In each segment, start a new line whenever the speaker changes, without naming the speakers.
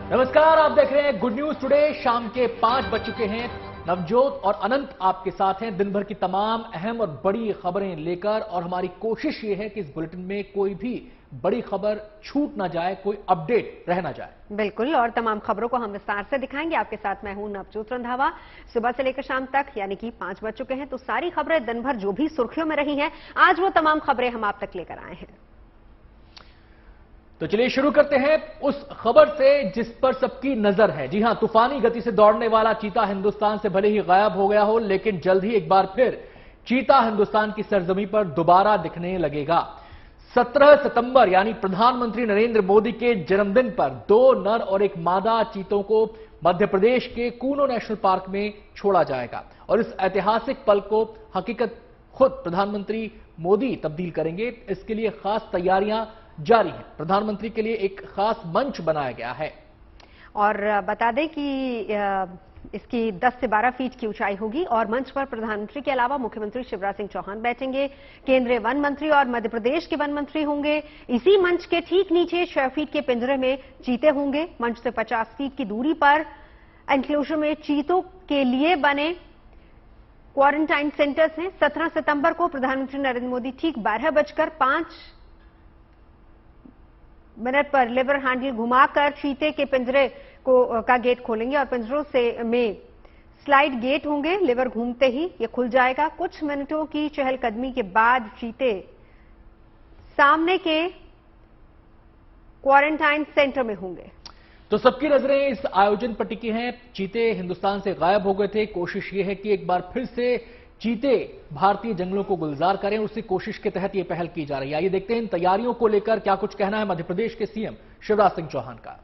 नमस्कार, आप देख रहे हैं गुड न्यूज टुडे। शाम के 5 बज चुके हैं। नवजोत और अनंत आपके साथ हैं दिन भर की तमाम अहम और बड़ी खबरें लेकर, और हमारी कोशिश ये है कि इस बुलेटिन में कोई भी बड़ी खबर छूट ना जाए, कोई अपडेट रह ना जाए।
बिल्कुल, और तमाम खबरों को हम विस्तार से दिखाएंगे। आपके साथ मैं हूं नवजोत रंधावा। सुबह से लेकर शाम तक यानी कि 5 बज चुके हैं, तो सारी खबरें दिन भर जो भी सुर्खियों में रही हैं, आज वो तमाम खबरें हम आप तक लेकर आए हैं।
तो चलिए शुरू करते हैं उस खबर से जिस पर सबकी नजर है। जी हां, तूफानी गति से दौड़ने वाला चीता हिंदुस्तान से भले ही गायब हो गया हो, लेकिन जल्द ही एक बार फिर चीता हिंदुस्तान की सरजमी पर दोबारा दिखने लगेगा। 17 सितंबर यानी प्रधानमंत्री नरेंद्र मोदी के जन्मदिन पर 2 नर और एक मादा चीतों को मध्य प्रदेश के कूनो नेशनल पार्क में छोड़ा जाएगा, और इस ऐतिहासिक पल को हकीकत खुद प्रधानमंत्री मोदी तब्दील करेंगे। इसके लिए खास तैयारियां जारी है। प्रधानमंत्री के लिए एक खास मंच बनाया गया है,
और बता दें कि इसकी 10 से 12 फीट की ऊंचाई होगी, और मंच पर प्रधानमंत्री के अलावा मुख्यमंत्री शिवराज सिंह चौहान बैठेंगे, केंद्रीय वन मंत्री और मध्य प्रदेश के वन मंत्री होंगे। इसी मंच के ठीक नीचे 6 फीट के पिंजरे में चीते होंगे। मंच से 50 फीट की दूरी पर एंक्लोजर में चीतों के लिए बने क्वारंटाइन सेंटर्स हैं। 17 सितंबर को प्रधानमंत्री नरेंद्र मोदी ठीक 12:05 पर लिवर हैंडल घुमाकर चीते के पिंजरे का गेट खोलेंगे, और पिंजरों से में स्लाइड गेट होंगे। लिवर घूमते ही ये खुल जाएगा। कुछ मिनटों की चहलकदमी के बाद चीते सामने के क्वारंटाइन सेंटर में होंगे।
तो सबकी नजरें इस आयोजन पर टिकी हैं। चीते हिंदुस्तान से गायब हो गए थे। कोशिश ये है कि एक बार फिर से चीते भारतीय जंगलों को गुलजार करें, उसी कोशिश के तहत यह पहल की जा रही है। आइए देखते हैं इन तैयारियों को लेकर क्या कुछ कहना है मध्य प्रदेश के सीएम शिवराज सिंह चौहान का।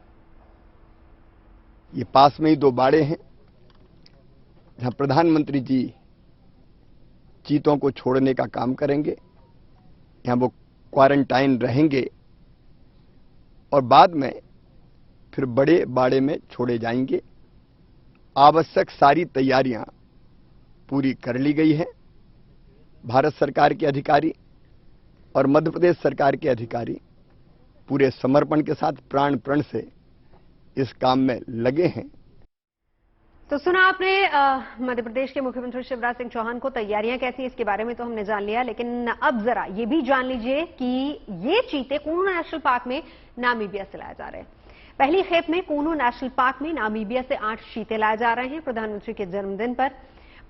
ये पास में ही 2 बाड़े हैं जहां प्रधानमंत्री जी चीतों को छोड़ने का काम करेंगे। यहां वो क्वारंटाइन रहेंगे और बाद में फिर बड़े बाड़े में छोड़े जाएंगे। आवश्यक सारी तैयारियां पूरी कर ली गई है। भारत सरकार के अधिकारी और मध्य प्रदेश सरकार के अधिकारी पूरे समर्पण के साथ प्राण प्रण से इस काम में लगे हैं।
तो सुना आपने मध्य प्रदेश के मुख्यमंत्री शिवराज सिंह चौहान को। तैयारियां कैसी हैं इसके बारे में तो हमने जान लिया, लेकिन अब जरा ये भी जान लीजिए कि ये चीते कूनो नेशनल पार्क में नामीबिया से लाए जा रहे हैं। पहली खेप में कूनो नेशनल पार्क में नामीबिया से 8 चीते लाए जा रहे हैं। प्रधानमंत्री के जन्मदिन पर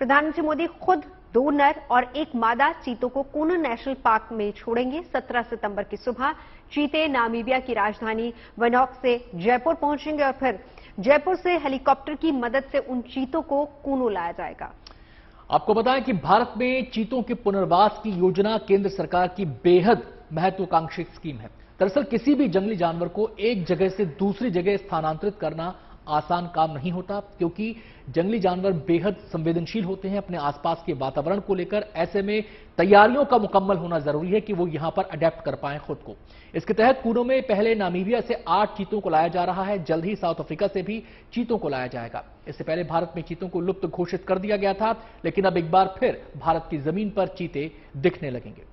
प्रधानमंत्री मोदी खुद 2 नर और 1 मादा चीतों को कूनो नेशनल पार्क में छोड़ेंगे। 17 सितंबर की सुबह चीते नामीबिया की राजधानी विंडहोक से जयपुर पहुंचेंगे, और फिर जयपुर से हेलीकॉप्टर की मदद से उन चीतों को कूनो लाया जाएगा।
आपको बताएं कि भारत में चीतों के पुनर्वास की योजना केंद्र सरकार की बेहद महत्वाकांक्षी स्कीम है। दरअसल किसी भी जंगली जानवर को एक जगह से दूसरी जगह स्थानांतरित करना आसान काम नहीं होता, क्योंकि जंगली जानवर बेहद संवेदनशील होते हैं अपने आसपास के वातावरण को लेकर। ऐसे में तैयारियों का मुकम्मल होना जरूरी है कि वो यहां पर अडेप्ट कर पाएं खुद को। इसके तहत कूनो में पहले नामीबिया से 8 चीतों को लाया जा रहा है। जल्द ही साउथ अफ्रीका से भी चीतों को लाया जाएगा। इससे पहले भारत में चीतों को लुप्त घोषित कर दिया गया था, लेकिन अब एक बार फिर भारत की जमीन पर चीते दिखने लगेंगे।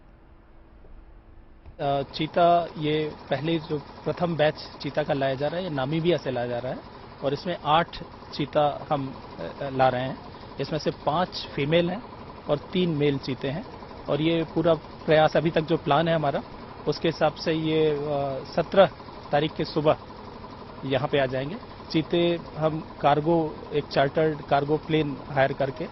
चीता ये पहले जो प्रथम बैच चीता का लाया जा रहा है, ये नामीबिया से लाया जा रहा है, और इसमें 8 चीता हम ला रहे हैं। इसमें से 5 फीमेल हैं और 3 मेल चीते हैं, और ये पूरा प्रयास अभी तक जो प्लान है हमारा, उसके हिसाब से ये 17 तारीख की सुबह यहाँ पे आ जाएंगे। चीते हम कार्गो, एक चार्टर्ड कार्गो प्लेन हायर करके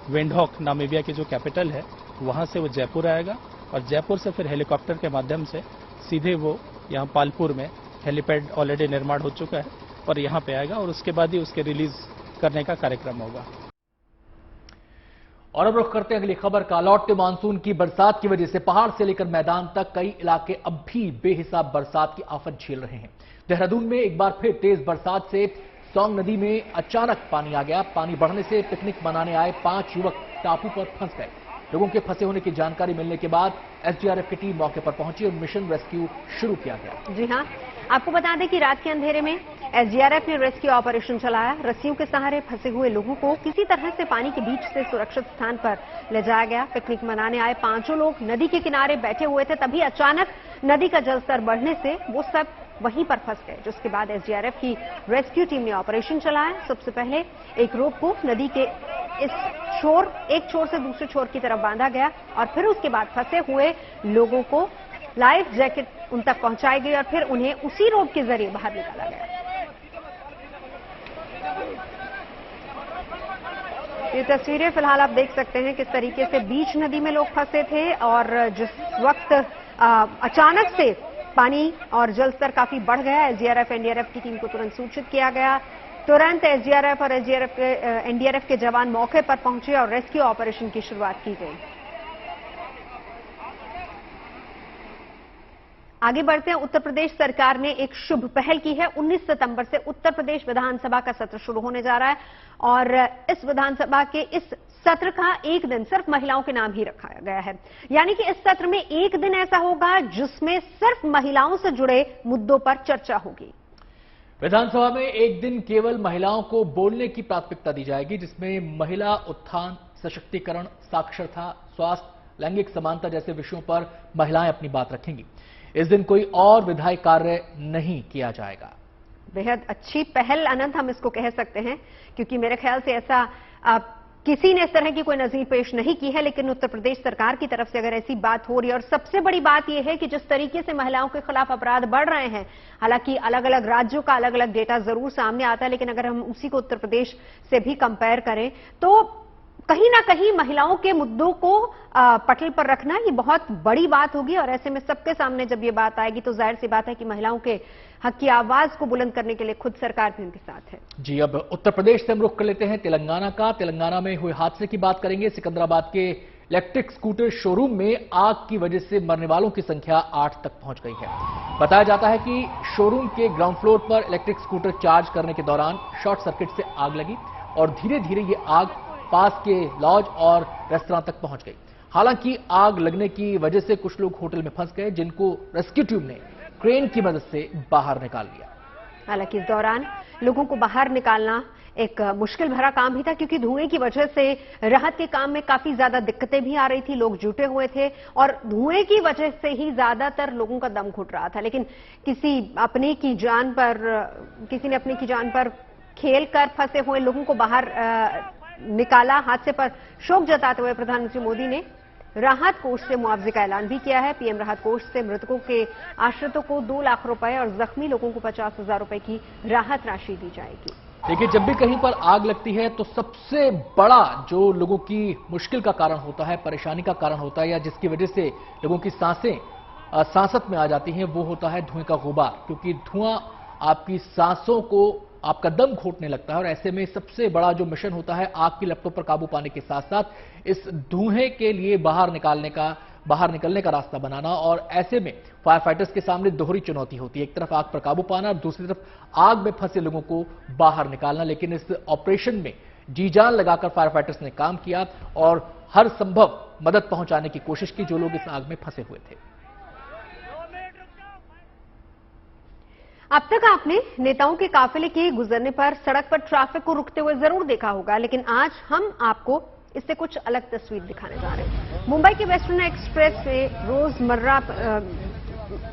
विंडहोक नामीबिया की जो कैपिटल है वहाँ से वो जयपुर आएगा, और जयपुर से फिर हेलीकॉप्टर के माध्यम से सीधे वो यहाँ पालपुर में हेलीपैड ऑलरेडी निर्माण हो चुका है और यहाँ पे आएगा, और उसके बाद ही उसके रिलीज करने का कार्यक्रम होगा।
और अब रुख करते हैं अगली खबर का। लौटते मानसून की बरसात की वजह से पहाड़ से लेकर मैदान तक कई इलाके अब भी बेहिसाब बरसात की आफत झेल रहे हैं। देहरादून में एक बार फिर तेज बरसात से सोंग नदी में अचानक पानी आ गया। पानी बढ़ने से पिकनिक मनाने आए 5 युवक टापू पर फंस गए। लोगों के फंसे होने की जानकारी मिलने के बाद एसडीआरएफ की टीम मौके पर पहुंची और मिशन रेस्क्यू शुरू किया गया।
जी हां, आपको बता दें कि रात के अंधेरे में एसडीआरएफ ने रेस्क्यू ऑपरेशन चलाया। रस्सियों के सहारे फंसे हुए लोगों को किसी तरह से पानी के बीच से सुरक्षित स्थान पर ले जाया गया। पिकनिक मनाने आए 5 लोग नदी के किनारे बैठे हुए थे, तभी अचानक नदी का जलस्तर बढ़ने से वो सब वहीं पर फंस गए, जिसके बाद एसडीआरएफ की रेस्क्यू टीम ने ऑपरेशन चलाया। सबसे पहले एक रोप को नदी के एक छोर से दूसरे छोर की तरफ बांधा गया और फिर उसके बाद फंसे हुए लोगों को लाइफ जैकेट उन तक पहुंचाई गई और फिर उन्हें उसी रोप के जरिए बाहर निकाला गया। ये तस्वीरें फिलहाल आप देख सकते हैं किस तरीके से बीच नदी में लोग फंसे थे और जिस वक्त अचानक से पानी और जल स्तर काफी बढ़ गया, एसडीआरएफ एनडीआरएफ की टीम को तुरंत सूचित किया गया। तुरंत एसडीआरएफ और एनडीआरएफ के जवान मौके पर पहुंचे और रेस्क्यू ऑपरेशन की शुरुआत की गई। आगे बढ़ते हैं। उत्तर प्रदेश सरकार ने एक शुभ पहल की है। 19 सितंबर से उत्तर प्रदेश विधानसभा का सत्र शुरू होने जा रहा है और इस विधानसभा के इस सत्र का एक दिन सिर्फ महिलाओं के नाम ही रखा गया है। यानी कि इस सत्र में एक दिन ऐसा होगा जिसमें सिर्फ महिलाओं से जुड़े मुद्दों पर चर्चा होगी।
विधानसभा में एक दिन केवल महिलाओं को बोलने की प्राथमिकता दी जाएगी, जिसमें महिला उत्थान, सशक्तिकरण, साक्षरता, स्वास्थ्य, लैंगिक समानता जैसे विषयों पर महिलाएं अपनी बात रखेंगी। इस दिन कोई और विधायी कार्य नहीं किया जाएगा।
बेहद अच्छी पहल अनंत हम इसको कह सकते हैं, क्योंकि मेरे ख्याल से ऐसा किसी ने इस तरह की कोई नजीर पेश नहीं की है, लेकिन उत्तर प्रदेश सरकार की तरफ से अगर ऐसी बात हो रही है। और सबसे बड़ी बात यह है कि जिस तरीके से महिलाओं के खिलाफ अपराध बढ़ रहे हैं, हालांकि अलग अलग राज्यों का अलग अलग डेटा जरूर सामने आता है, लेकिन अगर हम उसी को उत्तर प्रदेश से भी कंपेयर करें तो कहीं ना कहीं महिलाओं के मुद्दों को पटल पर रखना ये बहुत बड़ी बात होगी। और ऐसे में सबके सामने जब ये बात आएगी तो जाहिर सी बात है कि महिलाओं के हक की आवाज को बुलंद करने के लिए खुद सरकार भी उनके साथ है।
जी, अब उत्तर प्रदेश से हम रुख कर लेते हैं तेलंगाना का। तेलंगाना में हुए हादसे की बात करेंगे। सिकंदराबाद के इलेक्ट्रिक स्कूटर शोरूम में आग की वजह से मरने वालों की संख्या 8 तक पहुंच गई है। बताया जाता है कि शोरूम के ग्राउंड फ्लोर पर इलेक्ट्रिक स्कूटर चार्ज करने के दौरान शॉर्ट सर्किट से आग लगी और धीरे धीरे ये आग पास के लॉज और रेस्तरां तक पहुंच गई। हालांकि आग लगने की वजह से कुछ लोग होटल में फंस गए, जिनको रेस्क्यू टीम ने क्रेन की मदद से बाहर निकाल लिया।
हालांकि इस दौरान लोगों को बाहर निकालना एक मुश्किल भरा काम भी था, क्योंकि धुएं की वजह से राहत के काम में काफी ज्यादा दिक्कतें भी आ रही थी। लोग जुटे हुए थे और धुएं की वजह से ही ज्यादातर लोगों का दम घुट रहा था। लेकिन किसी ने अपने की जान पर खेल कर फंसे हुए लोगों को बाहर निकाला। हादसे पर शोक जताते हुए प्रधानमंत्री मोदी ने राहत कोष से मुआवजे का ऐलान भी किया है। पीएम राहत कोष से मृतकों के आश्रितों को 2 लाख रुपए और जख्मी लोगों को 50,000 रुपए की राहत राशि दी जाएगी।
देखिए, जब भी कहीं पर आग लगती है तो सबसे बड़ा जो लोगों की मुश्किल का कारण होता है, परेशानी का कारण होता है, या जिसकी वजह से लोगों की सांसें सांसत में आ जाती हैं, वो होता है धुएं का गुबार। क्योंकि धुआं आपकी सांसों को, आपका दम घोटने लगता है और ऐसे में सबसे बड़ा जो मिशन होता है आग की लपटों पर काबू पाने के साथ साथ इस धुएं के लिए बाहर निकलने का रास्ता बनाना। और ऐसे में फायर फाइटर्स के सामने दोहरी चुनौती होती है, एक तरफ आग पर काबू पाना और दूसरी तरफ आग में फंसे लोगों को बाहर निकालना। लेकिन इस ऑपरेशन में जी जान लगाकर फायर फाइटर्स ने काम किया और हर संभव मदद पहुंचाने की कोशिश की जो लोग इस आग में फंसे हुए थे।
अब तक आपने नेताओं के काफिले के गुजरने पर सड़क पर ट्रैफिक को रुकते हुए जरूर देखा होगा, लेकिन आज हम आपको इससे कुछ अलग तस्वीर दिखाने जा रहे हैं। मुंबई के वेस्टर्न एक्सप्रेस से रोजमर्रा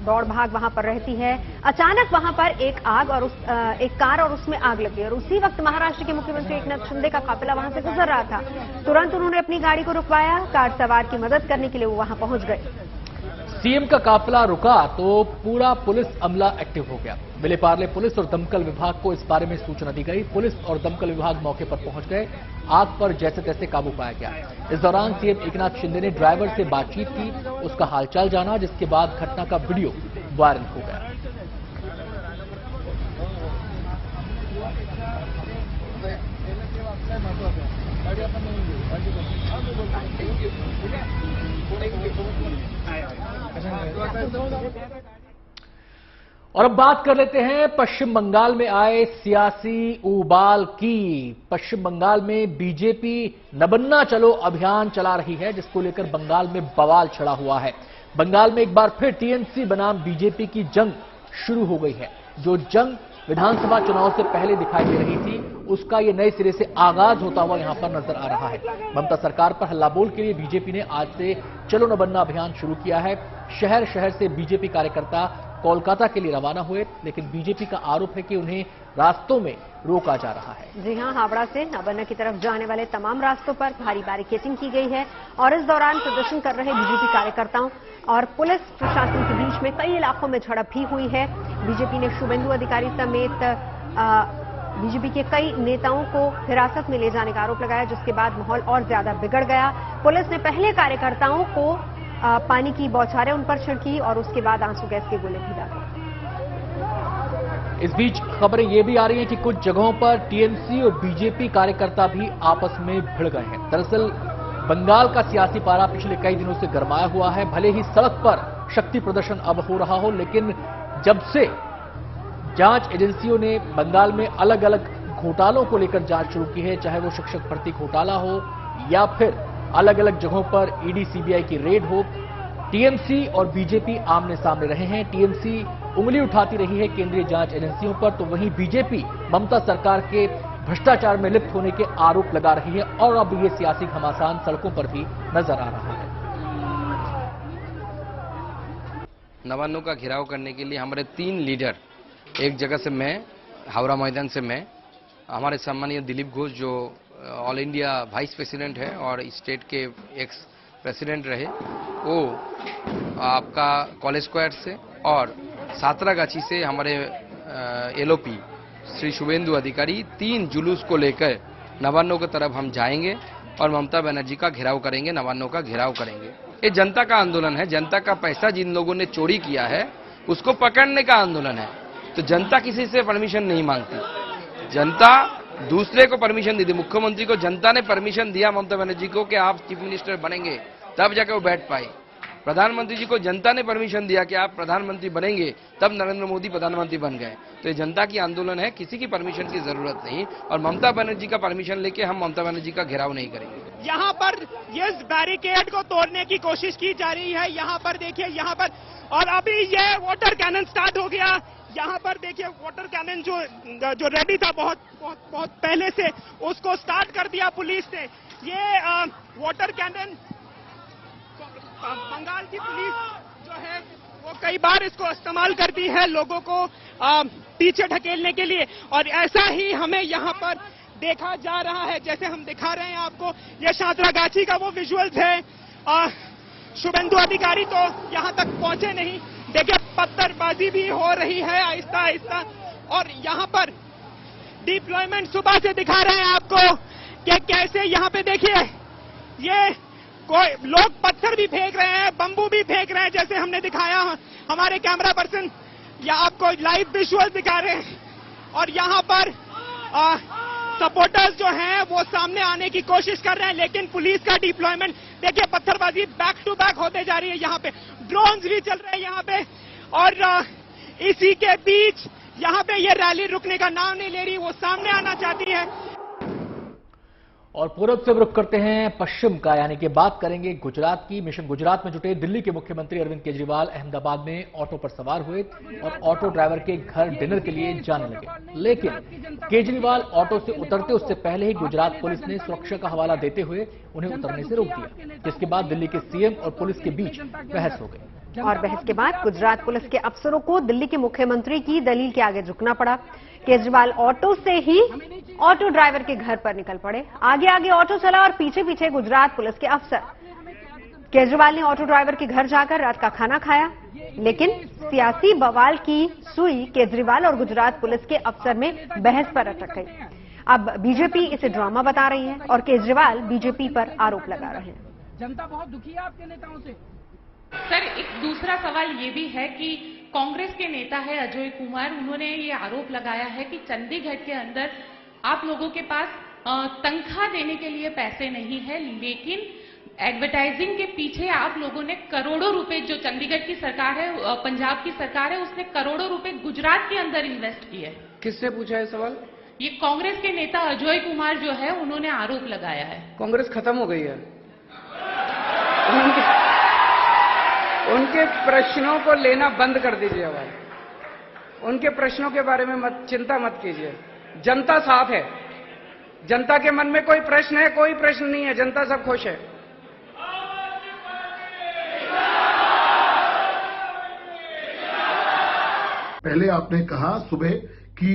दौड़ भाग वहां पर रहती है। अचानक वहां पर एक कार और उसमें आग लगी और उसी वक्त महाराष्ट्र के मुख्यमंत्री एकनाथ शिंदे का काफिला वहां से गुजर रहा था। तुरंत उन्होंने अपनी गाड़ी को रुकवाया, कार सवार की मदद करने के लिए वो वहां पहुंच गए।
सीएम का काफिला रुका तो पूरा पुलिस अमला एक्टिव हो गया। विलेपार्ले पुलिस और दमकल विभाग को इस बारे में सूचना दी गई। पुलिस और दमकल विभाग मौके पर पहुंच गए। आग पर जैसे तैसे काबू पाया गया। इस दौरान सीएम एकनाथ शिंदे ने ड्राइवर से बातचीत की, उसका हालचाल जाना, जिसके बाद घटना का वीडियो वायरल हो गया। और अब बात कर लेते हैं पश्चिम बंगाल में आए सियासी उबाल की। पश्चिम बंगाल में बीजेपी नबन्ना चलो अभियान चला रही है, जिसको लेकर बंगाल में बवाल छिड़ा हुआ है। बंगाल में एक बार फिर टीएमसी बनाम बीजेपी की जंग शुरू हो गई है। जो जंग विधानसभा चुनाव से पहले दिखाई दे रही थी, उसका ये नए सिरे से आगाज होता हुआ यहां पर नजर आ रहा है। ममता सरकार पर हल्लाबोल के लिए बीजेपी ने आज से चलो नबन्ना अभियान शुरू किया है। शहर शहर से बीजेपी कार्यकर्ता कोलकाता के लिए रवाना हुए, लेकिन बीजेपी का आरोप है कि उन्हें रास्तों में रोका जा रहा है।
जी हां, हावड़ा से नवान्न की तरफ जाने वाले तमाम रास्तों पर भारी बैरिकेडिंग की गई है और इस दौरान प्रदर्शन कर रहे बीजेपी कार्यकर्ताओं और पुलिस प्रशासन के बीच में कई इलाकों में झड़प भी हुई है। बीजेपी ने शुभेंदु अधिकारी समेत बीजेपी के कई नेताओं को हिरासत में ले जाने का आरोप लगाया, जिसके बाद माहौल और ज्यादा बिगड़ गया। पुलिस ने पहले कार्यकर्ताओं को पानी की बौछारें उन पर छिड़की और उसके बाद आंसू गैस के गोले भी दागे।
इस बीच खबरें ये भी आ रही हैं कि कुछ जगहों पर टीएमसी और बीजेपी कार्यकर्ता भी आपस में भिड़ गए हैं। दरअसल बंगाल का सियासी पारा पिछले कई दिनों से गरमाया हुआ है। भले ही सड़क पर शक्ति प्रदर्शन अब हो रहा हो, लेकिन जब से जांच एजेंसियों ने बंगाल में अलग अलग घोटालों को लेकर जांच शुरू की है, चाहे वो शिक्षक भर्ती घोटाला हो या फिर अलग अलग जगहों पर ईडी सीबीआई की रेड हो, टीएमसी और बीजेपी आमने सामने रहे हैं। टीएमसी उंगली उठाती रही है केंद्रीय जांच एजेंसियों पर, तो वहीं बीजेपी ममता सरकार के भ्रष्टाचार में लिप्त होने के आरोप लगा रही है और अब ये सियासी घमासान सड़कों पर भी नजर आ रहा है।
नवान्नों का घेराव करने के लिए हमारे 3 लीडर, एक जगह से मैं, हावड़ा मैदान से मैं, हमारे सम्मानीय दिलीप घोष जो ऑल इंडिया वाइस प्रेसिडेंट है और स्टेट के एक्स प्रेसिडेंट रहे, वो आपका कॉलेज स्क्वायर से, और सातरागाछी से हमारे एलओपी श्री शुभेंदु अधिकारी 3 जुलूस को लेकर नवान्नों की तरफ हम जाएंगे और ममता बनर्जी का घेराव करेंगे, नवान्नों का घेराव करेंगे। ये जनता का आंदोलन है। जनता का पैसा जिन लोगों ने चोरी किया है उसको पकड़ने का आंदोलन है। तो जनता किसी से परमिशन नहीं मांगती, जनता दूसरे को परमिशन दी थी। मुख्यमंत्री को जनता ने परमिशन दिया ममता बनर्जी को कि आप चीफ मिनिस्टर बनेंगे, तब जाकर वो बैठ पाए। प्रधानमंत्री जी को जनता ने परमिशन दिया कि आप प्रधानमंत्री बनेंगे, तब नरेंद्र मोदी प्रधानमंत्री बन गए। तो ये जनता की आंदोलन है, किसी की परमिशन की जरूरत नहीं, और ममता बनर्जी का परमिशन लेके हम ममता बनर्जी का घेराव नहीं करेंगे।
यहाँ पर ये बैरिकेड को तोड़ने की कोशिश की जा रही है। यहाँ पर देखिए, यहाँ पर, और अभी ये वाटर कैनन स्टार्ट हो गया। यहाँ पर देखिए वाटर कैनन जो रेडी था बहुत पहले से, उसको स्टार्ट कर दिया पुलिस ने। ये वाटर कैनन बंगाल की पुलिस जो है वो कई बार इसको इस्तेमाल करती है लोगों को पीछे ढकेलने के लिए, और ऐसा ही हमें यहाँ पर देखा जा रहा है। जैसे हम दिखा रहे हैं आपको, ये सातरागाछी का वो विजुअल्स है। शुभेंदु अधिकारी तो यहाँ तक पहुंचे नहीं। देखिए पत्थरबाजी भी हो रही है आहिस्ता आहिस्ता, और यहाँ पर डिप्लॉयमेंट सुबह से दिखा रहे हैं आपको कि कैसे यहाँ पे देखिए ये कोई लोग पत्थर भी फेंक रहे हैं, बम्बू भी फेंक रहे हैं, जैसे हमने दिखाया। हमारे कैमरा पर्सन या आपको लाइव विजुअल दिखा रहे हैं, और यहाँ पर सपोर्टर्स जो हैं वो सामने आने की कोशिश कर रहे हैं, लेकिन पुलिस का डिप्लॉयमेंट देखिए, पत्थरबाजी बैक टू बैक होते जा रही है। यहाँ पे ड्रोन्स भी चल रहे हैं यहाँ पे, और इसी के बीच यहाँ पे ये रैली रुकने का नाम नहीं ले रही, वो सामने आना चाहती है।
और पूरब से रुख करते हैं पश्चिम का, यानी कि बात करेंगे गुजरात की। मिशन गुजरात में जुटे दिल्ली के मुख्यमंत्री अरविंद केजरीवाल अहमदाबाद में ऑटो पर सवार हुए और ऑटो ड्राइवर के घर डिनर के लिए जाने लगे, लेकिन केजरीवाल ऑटो से उतरते उससे पहले ही गुजरात पुलिस ने सुरक्षा का हवाला देते हुए उन्हें उतरने से रोक दिया, जिसके बाद दिल्ली के सीएम और पुलिस के बीच बहस हो गई।
और बहस के बाद गुजरात पुलिस के अफसरों को दिल्ली के मुख्यमंत्री की दलील के आगे झुकना पड़ा। केजरीवाल ऑटो से ही ऑटो ड्राइवर के घर पर निकल पड़े। आगे आगे ऑटो चला और पीछे पीछे गुजरात पुलिस के अफसर। केजरीवाल ने ऑटो ड्राइवर के घर जाकर रात का खाना खाया, लेकिन सियासी बवाल की सुई केजरीवाल और गुजरात पुलिस के अफसर में बहस पर अटक गई। अब बीजेपी इसे ड्रामा बता रही है और केजरीवाल बीजेपी पर आरोप लगा रहे हैं।
जनता बहुत दुखी है आपके नेताओं से।
सर, एक दूसरा सवाल ये भी है कि कांग्रेस के नेता है अजय कुमार, उन्होंने ये आरोप लगाया है कि चंडीगढ़ के अंदर आप लोगों के पास तनख्वाह देने के लिए पैसे नहीं है, लेकिन एडवर्टाइजिंग के पीछे आप लोगों ने करोड़ों रुपए, जो चंडीगढ़ की सरकार है, पंजाब की सरकार है, उसने करोड़ों रुपए गुजरात के अंदर इन्वेस्ट किए।
किससे पूछा है सवाल?
ये कांग्रेस के नेता अजय कुमार जो है, उन्होंने आरोप लगाया है।
कांग्रेस खत्म हो गई है। उनके प्रश्नों को लेना बंद कर दीजिए। अब उनके प्रश्नों के बारे में चिंता मत कीजिए। जनता साथ है। जनता के मन में कोई प्रश्न है? कोई प्रश्न नहीं है। जनता सब खुश है।
पहले आपने कहा सुबह कि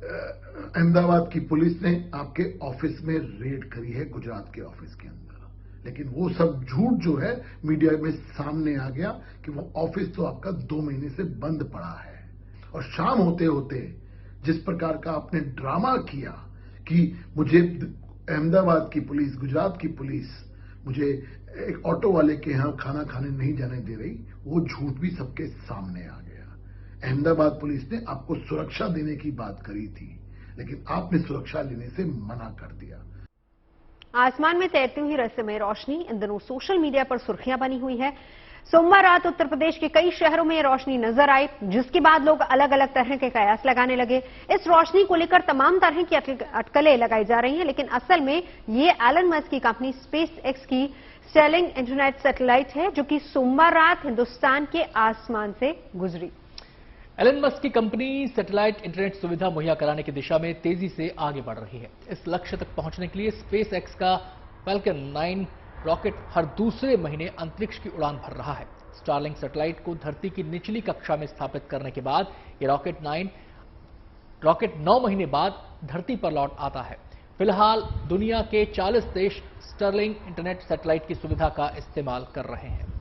अहमदाबाद की पुलिस ने आपके ऑफिस में रेड करी है, गुजरात के ऑफिस के अंदर, लेकिन वो सब झूठ जो है मीडिया में सामने आ गया कि वो ऑफिस तो आपका 2 महीने से बंद पड़ा है। और शाम होते होते जिस प्रकार का आपने ड्रामा किया कि मुझे अहमदाबाद की पुलिस, गुजरात की पुलिस मुझे एक ऑटो वाले के यहां खाना खाने नहीं जाने दे रही, वो झूठ भी सबके सामने आ गया। अहमदाबाद पुलिस ने आपको सुरक्षा देने की बात करी थी, लेकिन आपने सुरक्षा लेने से मना कर दिया।
आसमान में तैरती हुई रहस्यमय रोशनी इन दिनों सोशल मीडिया पर सुर्खियां बनी हुई है। सोमवार रात उत्तर प्रदेश के कई शहरों में रोशनी नजर आई, जिसके बाद लोग अलग अलग तरह के कयास लगाने लगे। इस रोशनी को लेकर तमाम तरह की अटकलें लगाई जा रही हैं, लेकिन असल में ये एलन मस्क की कंपनी स्पेस एक्स की स्टारलिंक इंटरनेट सैटेलाइट है, जो कि सोमवार रात हिंदुस्तान के आसमान से गुजरी।
एलन मस्क की कंपनी सैटेलाइट इंटरनेट सुविधा मुहैया कराने की दिशा में तेजी से आगे बढ़ रही है। इस लक्ष्य तक पहुंचने के लिए स्पेस एक्स का फाल्कन 9 रॉकेट हर दूसरे महीने अंतरिक्ष की उड़ान भर रहा है। स्टारलिंक सैटेलाइट को धरती की निचली कक्षा में स्थापित करने के बाद यह रॉकेट 9 महीने बाद धरती पर लौट आता है। फिलहाल दुनिया के 40 देश स्टारलिंक इंटरनेट सैटेलाइट की सुविधा का इस्तेमाल कर रहे हैं।